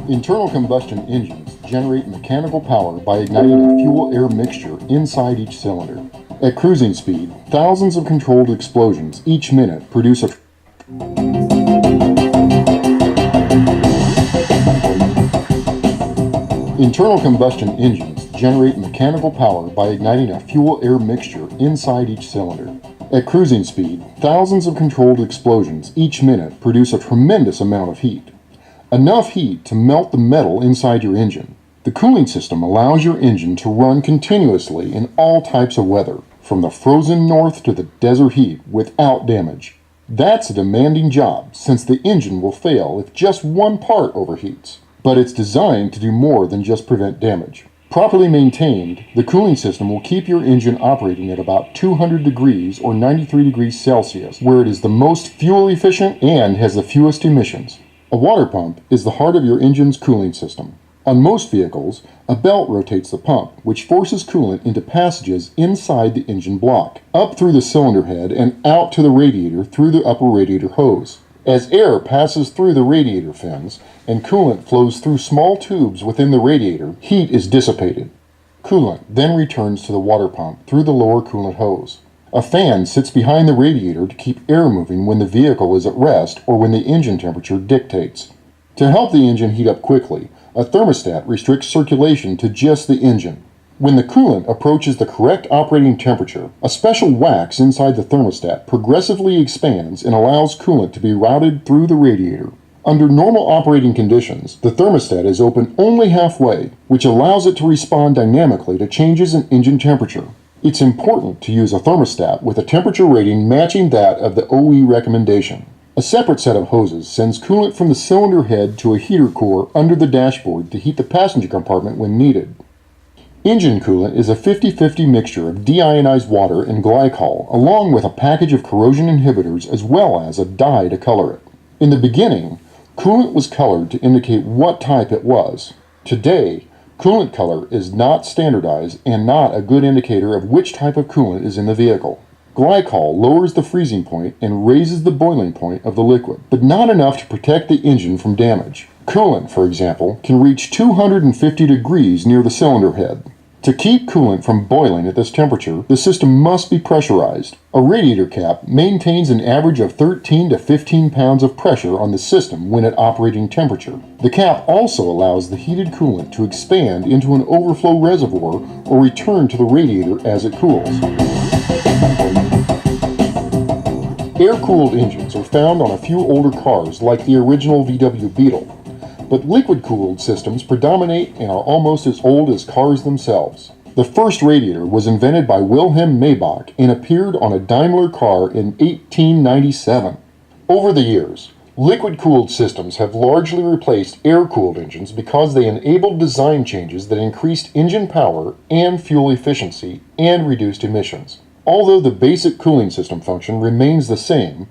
Internal combustion engines generate mechanical power by igniting a fuel-air mixture inside each cylinder. At cruising speed, thousands of controlled explosions each minute produce a Internal combustion engines generate mechanical power by igniting a fuel-air mixture inside each cylinder. At cruising speed, thousands of controlled explosions each minute produce a tremendous amount of heat. Enough heat to melt the metal inside your engine. The cooling system allows your engine to run continuously in all types of weather, from the frozen north to the desert heat, without damage. That's a demanding job, since the engine will fail if just one part overheats. But it's designed to do more than just prevent damage. Properly maintained, the cooling system will keep your engine operating at about 200 degrees or 93 degrees Celsius, where it is the most fuel efficient and has the fewest emissions. A water pump is the heart of your engine's cooling system. On most vehicles, a belt rotates the pump, which forces coolant into passages inside the engine block, up through the cylinder head and out to the radiator through the upper radiator hose. As air passes through the radiator fins and coolant flows through small tubes within the radiator, heat is dissipated. Coolant then returns to the water pump through the lower coolant hose. A fan sits behind the radiator to keep air moving when the vehicle is at rest or when the engine temperature dictates. To help the engine heat up quickly, a thermostat restricts circulation to just the engine. When the coolant approaches the correct operating temperature, a special wax inside the thermostat progressively expands and allows coolant to be routed through the radiator. Under normal operating conditions, the thermostat is open only halfway, which allows it to respond dynamically to changes in engine temperature. It's important to use a thermostat with a temperature rating matching that of the OE recommendation. A separate set of hoses sends coolant from the cylinder head to a heater core under the dashboard to heat the passenger compartment when needed. Engine coolant is a 50-50 mixture of deionized water and glycol, along with a package of corrosion inhibitors as well as a dye to color it. In the beginning, coolant was colored to indicate what type it was. Today, coolant color is not standardized and not a good indicator of which type of coolant is in the vehicle. Glycol lowers the freezing point and raises the boiling point of the liquid, but not enough to protect the engine from damage. Coolant, for example, can reach 250 degrees near the cylinder head. To keep coolant from boiling at this temperature, the system must be pressurized. A radiator cap maintains an average of 13 to 15 pounds of pressure on the system when at operating temperature. The cap also allows the heated coolant to expand into an overflow reservoir or return to the radiator as it cools. Air-cooled engines are found on a few older cars like the original VW Beetle, but liquid-cooled systems predominate and are almost as old as cars themselves. The first radiator was invented by Wilhelm Maybach and appeared on a Daimler car in 1897. Over the years, liquid-cooled systems have largely replaced air-cooled engines because they enabled design changes that increased engine power and fuel efficiency and reduced emissions. Although the basic cooling system function remains the same,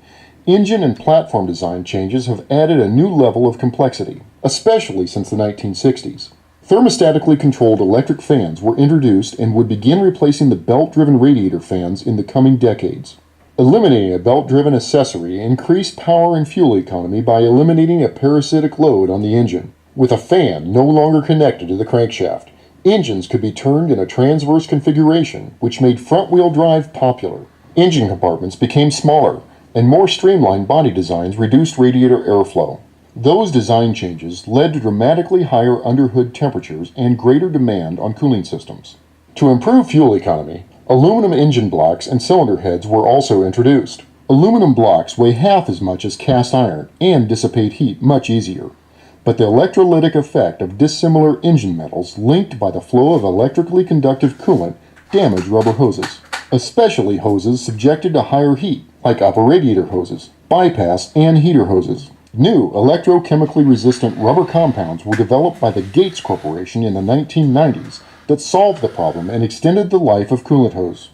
engine and platform design changes have added a new level of complexity, especially since the 1960s. Thermostatically controlled electric fans were introduced and would begin replacing the belt-driven radiator fans in the coming decades. Eliminating a belt-driven accessory increased power and fuel economy by eliminating a parasitic load on the engine. With a fan no longer connected to the crankshaft, engines could be turned in a transverse configuration, which made front-wheel drive popular. Engine compartments became smaller, and more streamlined body designs reduced radiator airflow. Those design changes led to dramatically higher underhood temperatures and greater demand on cooling systems. To improve fuel economy, aluminum engine blocks and cylinder heads were also introduced. Aluminum blocks weigh half as much as cast iron and dissipate heat much easier. But the electrolytic effect of dissimilar engine metals linked by the flow of electrically conductive coolant damage rubber hoses, especially hoses subjected to higher heat, like upper radiator hoses, bypass, and heater hoses. New electrochemically resistant rubber compounds were developed by the Gates Corporation in the 1990s that solved the problem and extended the life of coolant hose.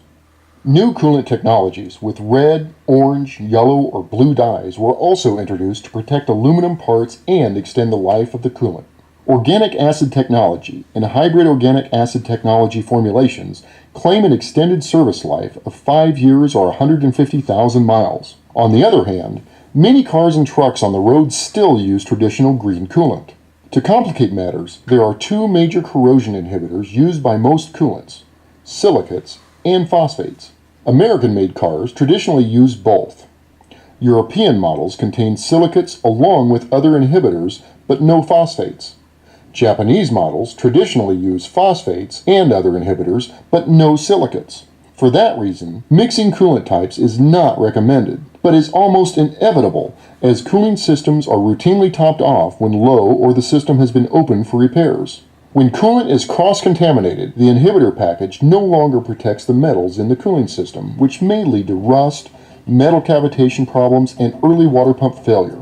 New coolant technologies with red, orange, yellow, or blue dyes were also introduced to protect aluminum parts and extend the life of the coolant. Organic acid technology and hybrid organic acid technology formulations claim an extended service life of 5 years or 150,000 miles. On the other hand, many cars and trucks on the road still use traditional green coolant. To complicate matters, there are two major corrosion inhibitors used by most coolants: silicates and phosphates. American-made cars traditionally use both. European models contain silicates along with other inhibitors, but no phosphates. Japanese models traditionally use phosphates and other inhibitors, but no silicates. For that reason, mixing coolant types is not recommended, but is almost inevitable, as cooling systems are routinely topped off when low or the system has been opened for repairs. When coolant is cross-contaminated, the inhibitor package no longer protects the metals in the cooling system, which may lead to rust, metal cavitation problems, and early water pump failure.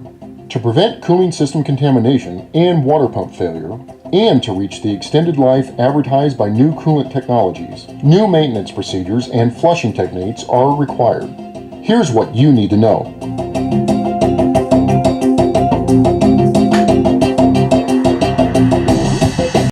To prevent cooling system contamination and water pump failure, and to reach the extended life advertised by new coolant technologies, new maintenance procedures and flushing techniques are required. Here's what you need to know.